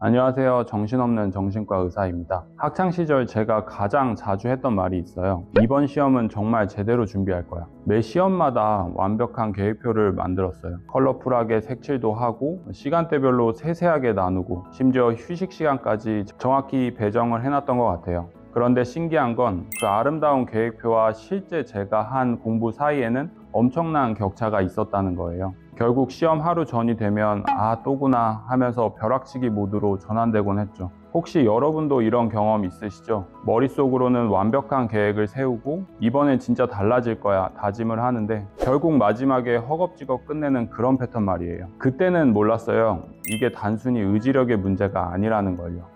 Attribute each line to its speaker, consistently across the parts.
Speaker 1: 안녕하세요. 정신없는 정신과 의사입니다. 학창시절 제가 가장 자주 했던 말이 있어요. 이번 시험은 정말 제대로 준비할 거야. 매 시험마다 완벽한 계획표를 만들었어요. 컬러풀하게 색칠도 하고 시간대별로 세세하게 나누고 심지어 휴식 시간까지 정확히 배정을 해놨던 것 같아요. 그런데 신기한 건 그 아름다운 계획표와 실제 제가 한 공부 사이에는 엄청난 격차가 있었다는 거예요. 결국 시험 하루 전이 되면 또구나 하면서 벼락치기 모드로 전환되곤 했죠. 혹시 여러분도 이런 경험 있으시죠? 머릿속으로는 완벽한 계획을 세우고 이번엔 진짜 달라질 거야 다짐을 하는데 결국 마지막에 허겁지겁 끝내는 그런 패턴 말이에요. 그때는 몰랐어요. 이게 단순히 의지력의 문제가 아니라는 걸요.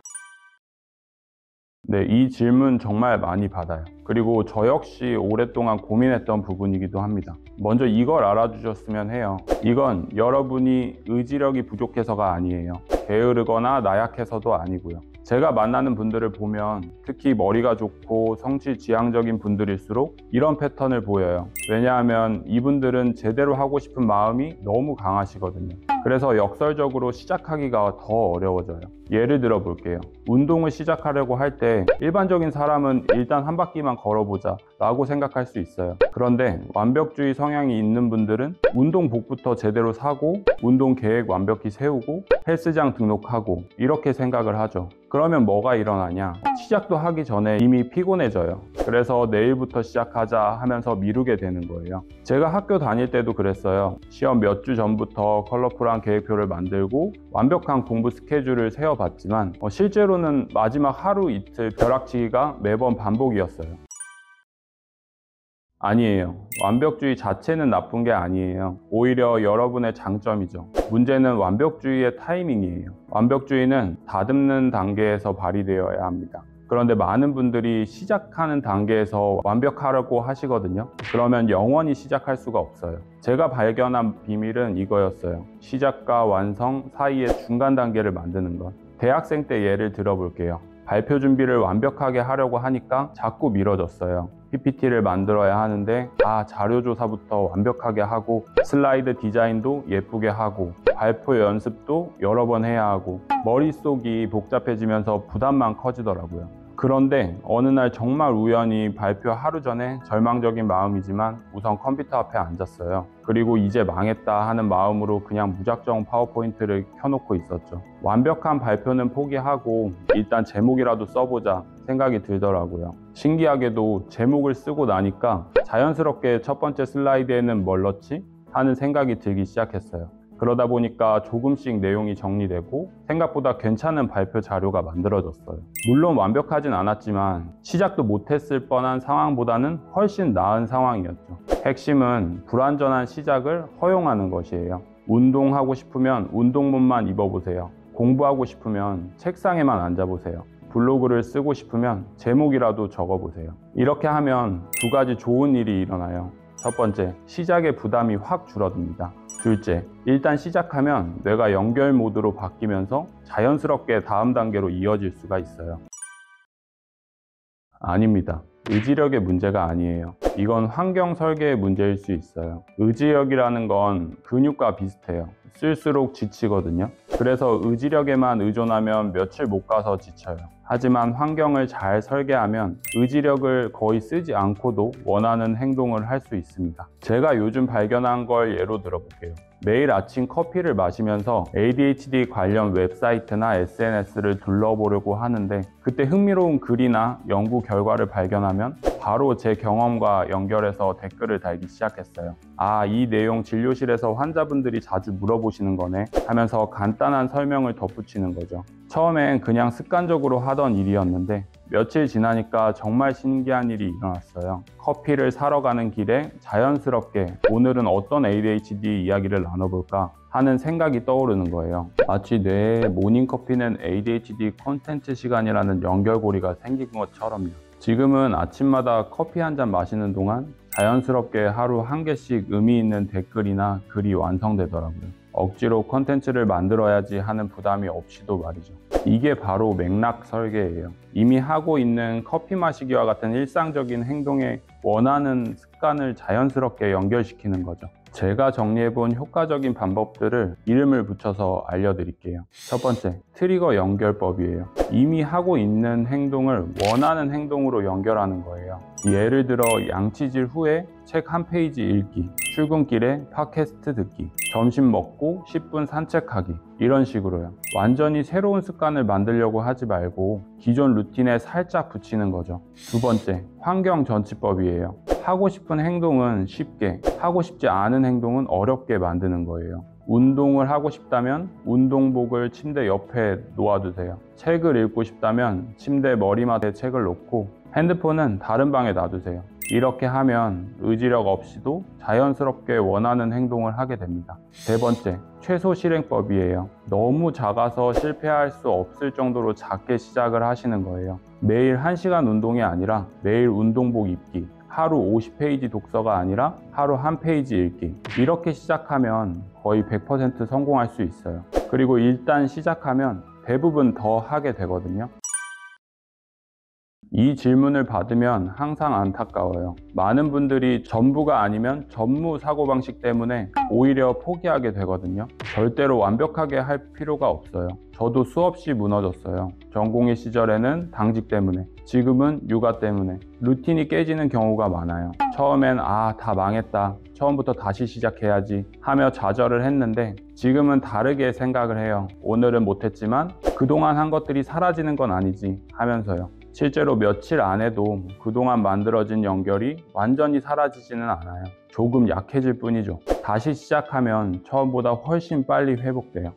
Speaker 1: 네, 이 질문 정말 많이 받아요. 그리고 저 역시 오랫동안 고민했던 부분이기도 합니다. 먼저 이걸 알아주셨으면 해요. 이건 여러분이 의지력이 부족해서가 아니에요. 게으르거나 나약해서도 아니고요. 제가 만나는 분들을 보면 특히 머리가 좋고 성취 지향적인 분들일수록 이런 패턴을 보여요. 왜냐하면 이분들은 제대로 하고 싶은 마음이 너무 강하시거든요. 그래서 역설적으로 시작하기가 더 어려워져요. 예를 들어 볼게요. 운동을 시작하려고 할 때 일반적인 사람은 일단 한 바퀴만 걸어보자 라고 생각할 수 있어요. 그런데 완벽주의 성향이 있는 분들은 운동복부터 제대로 사고 운동 계획 완벽히 세우고 헬스장 등록하고 이렇게 생각을 하죠. 그러면 뭐가 일어나냐? 시작도 하기 전에 이미 피곤해져요. 그래서 내일부터 시작하자 하면서 미루게 되는 거예요. 제가 학교 다닐 때도 그랬어요. 시험 몇 주 전부터 컬러풀한 계획표를 만들고 완벽한 공부 스케줄을 세워봤지만 실제로는 마지막 하루 이틀 벼락치기가 매번 반복이었어요. 아니에요. 완벽주의 자체는 나쁜 게 아니에요. 오히려 여러분의 장점이죠. 문제는 완벽주의의 타이밍이에요. 완벽주의는 다듬는 단계에서 발휘되어야 합니다. 그런데 많은 분들이 시작하는 단계에서 완벽하려고 하시거든요. 그러면 영원히 시작할 수가 없어요. 제가 발견한 비밀은 이거였어요. 시작과 완성 사이의 중간 단계를 만드는 것. 대학생 때 예를 들어볼게요. 발표 준비를 완벽하게 하려고 하니까 자꾸 미뤄졌어요. PPT를 만들어야 하는데 자료조사부터 완벽하게 하고 슬라이드 디자인도 예쁘게 하고 발표 연습도 여러 번 해야 하고 머릿속이 복잡해지면서 부담만 커지더라고요. 그런데 어느 날 정말 우연히 발표 하루 전에 절망적인 마음이지만 우선 컴퓨터 앞에 앉았어요. 그리고 이제 망했다 하는 마음으로 그냥 무작정 파워포인트를 켜놓고 있었죠. 완벽한 발표는 포기하고 일단 제목이라도 써보자 생각이 들더라고요. 신기하게도 제목을 쓰고 나니까 자연스럽게 첫 번째 슬라이드에는 뭘 넣지? 하는 생각이 들기 시작했어요. 그러다 보니까 조금씩 내용이 정리되고 생각보다 괜찮은 발표 자료가 만들어졌어요. 물론 완벽하진 않았지만 시작도 못했을 뻔한 상황보다는 훨씬 나은 상황이었죠. 핵심은 불완전한 시작을 허용하는 것이에요. 운동하고 싶으면 운동복만 입어보세요. 공부하고 싶으면 책상에만 앉아보세요. 블로그를 쓰고 싶으면 제목이라도 적어보세요. 이렇게 하면 두 가지 좋은 일이 일어나요. 첫 번째, 시작의 부담이 확 줄어듭니다. 둘째, 일단 시작하면 뇌가 연결 모드로 바뀌면서 자연스럽게 다음 단계로 이어질 수가 있어요. 아닙니다. 의지력의 문제가 아니에요. 이건 환경 설계의 문제일 수 있어요. 의지력이라는 건 근육과 비슷해요. 쓸수록 지치거든요. 그래서 의지력에만 의존하면 며칠 못 가서 지쳐요. 하지만 환경을 잘 설계하면 의지력을 거의 쓰지 않고도 원하는 행동을 할 수 있습니다. 제가 요즘 발견한 걸 예로 들어볼게요. 매일 아침 커피를 마시면서 ADHD 관련 웹사이트나 SNS를 둘러보려고 하는데 그때 흥미로운 글이나 연구 결과를 발견하면 바로 제 경험과 연결해서 댓글을 달기 시작했어요. 이 내용 진료실에서 환자분들이 자주 물어보시는 거네 하면서 간단한 설명을 덧붙이는 거죠. 처음엔 그냥 습관적으로 하던 일이었는데 며칠 지나니까 정말 신기한 일이 일어났어요. 커피를 사러 가는 길에 자연스럽게 오늘은 어떤 ADHD 이야기를 나눠볼까 하는 생각이 떠오르는 거예요. 마치 뇌에 모닝커피는 ADHD 콘텐츠 시간이라는 연결고리가 생긴 것처럼요. 지금은 아침마다 커피 한 잔 마시는 동안 자연스럽게 하루 한 개씩 의미 있는 댓글이나 글이 완성되더라고요. 억지로 콘텐츠를 만들어야지 하는 부담이 없이도 말이죠. 이게 바로 맥락 설계예요. 이미 하고 있는 커피 마시기와 같은 일상적인 행동에 원하는 습관을 자연스럽게 연결시키는 거죠. 제가 정리해본 효과적인 방법들을 이름을 붙여서 알려드릴게요. 첫 번째, 트리거 연결법이에요. 이미 하고 있는 행동을 원하는 행동으로 연결하는 거예요. 예를 들어 양치질 후에 책 한 페이지 읽기, 출근길에 팟캐스트 듣기, 점심 먹고 10분 산책하기, 이런 식으로요. 완전히 새로운 습관을 만들려고 하지 말고 기존 루틴에 살짝 붙이는 거죠. 두 번째, 환경 전치법이에요. 하고 싶은 행동은 쉽게, 하고 싶지 않은 행동은 어렵게 만드는 거예요. 운동을 하고 싶다면 운동복을 침대 옆에 놓아두세요. 책을 읽고 싶다면 침대 머리맡에 책을 놓고 핸드폰은 다른 방에 놔두세요. 이렇게 하면 의지력 없이도 자연스럽게 원하는 행동을 하게 됩니다. 세 번째, 최소 실행법이에요. 너무 작아서 실패할 수 없을 정도로 작게 시작을 하시는 거예요. 매일 1시간 운동이 아니라 매일 운동복 입기, 하루 50페이지 독서가 아니라 하루 1페이지 읽기, 이렇게 시작하면 거의 100% 성공할 수 있어요. 그리고 일단 시작하면 대부분 더 하게 되거든요. 이 질문을 받으면 항상 안타까워요. 많은 분들이 전부가 아니면 전무 사고방식 때문에 오히려 포기하게 되거든요. 절대로 완벽하게 할 필요가 없어요. 저도 수없이 무너졌어요. 전공의 시절에는 당직 때문에, 지금은 육아 때문에 루틴이 깨지는 경우가 많아요. 처음엔 다 망했다, 처음부터 다시 시작해야지 하며 좌절을 했는데 지금은 다르게 생각을 해요. 오늘은 못했지만 그동안 한 것들이 사라지는 건 아니지 하면서요. 실제로 며칠 안 해도 그동안 만들어진 연결이 완전히 사라지지는 않아요. 조금 약해질 뿐이죠. 다시 시작하면 처음보다 훨씬 빨리 회복돼요.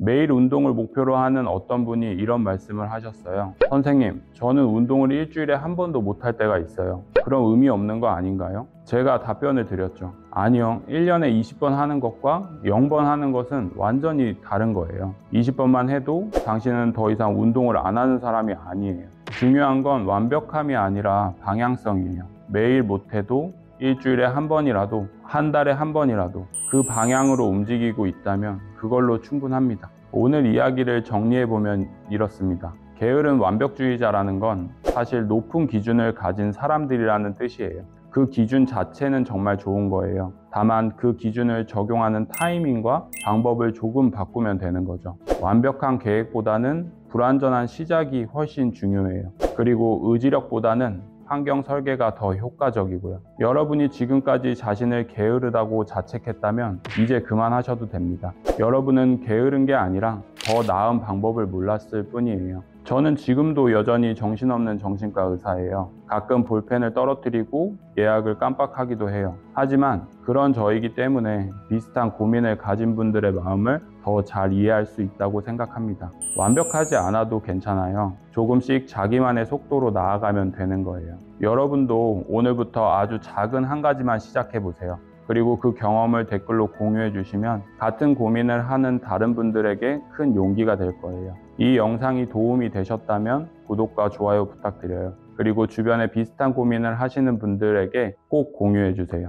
Speaker 1: 매일 운동을 목표로 하는 어떤 분이 이런 말씀을 하셨어요. 선생님, 저는 운동을 일주일에 한 번도 못할 때가 있어요. 그럼 의미 없는 거 아닌가요? 제가 답변을 드렸죠. 아니요, 1년에 20번 하는 것과 0번 하는 것은 완전히 다른 거예요. 20번만 해도 당신은 더 이상 운동을 안 하는 사람이 아니에요. 중요한 건 완벽함이 아니라 방향성이에요. 매일 못해도 일주일에 한 번이라도, 한 달에 한 번이라도 그 방향으로 움직이고 있다면 그걸로 충분합니다. 오늘 이야기를 정리해보면 이렇습니다. 게으른 완벽주의자라는 건 사실 높은 기준을 가진 사람들이라는 뜻이에요. 그 기준 자체는 정말 좋은 거예요. 다만 그 기준을 적용하는 타이밍과 방법을 조금 바꾸면 되는 거죠. 완벽한 계획보다는 불완전한 시작이 훨씬 중요해요. 그리고 의지력보다는 환경 설계가 더 효과적이고요. 여러분이 지금까지 자신을 게으르다고 자책했다면 이제 그만하셔도 됩니다. 여러분은 게으른 게 아니라 더 나은 방법을 몰랐을 뿐이에요. 저는 지금도 여전히 정신없는 정신과 의사예요. 가끔 볼펜을 떨어뜨리고 예약을 깜빡하기도 해요. 하지만 그런 저이기 때문에 비슷한 고민을 가진 분들의 마음을 더 잘 이해할 수 있다고 생각합니다. 완벽하지 않아도 괜찮아요. 조금씩 자기만의 속도로 나아가면 되는 거예요. 여러분도 오늘부터 아주 작은 한 가지만 시작해 보세요. 그리고 그 경험을 댓글로 공유해 주시면 같은 고민을 하는 다른 분들에게 큰 용기가 될 거예요. 이 영상이 도움이 되셨다면 구독과 좋아요 부탁드려요. 그리고 주변에 비슷한 고민을 하시는 분들에게 꼭 공유해 주세요.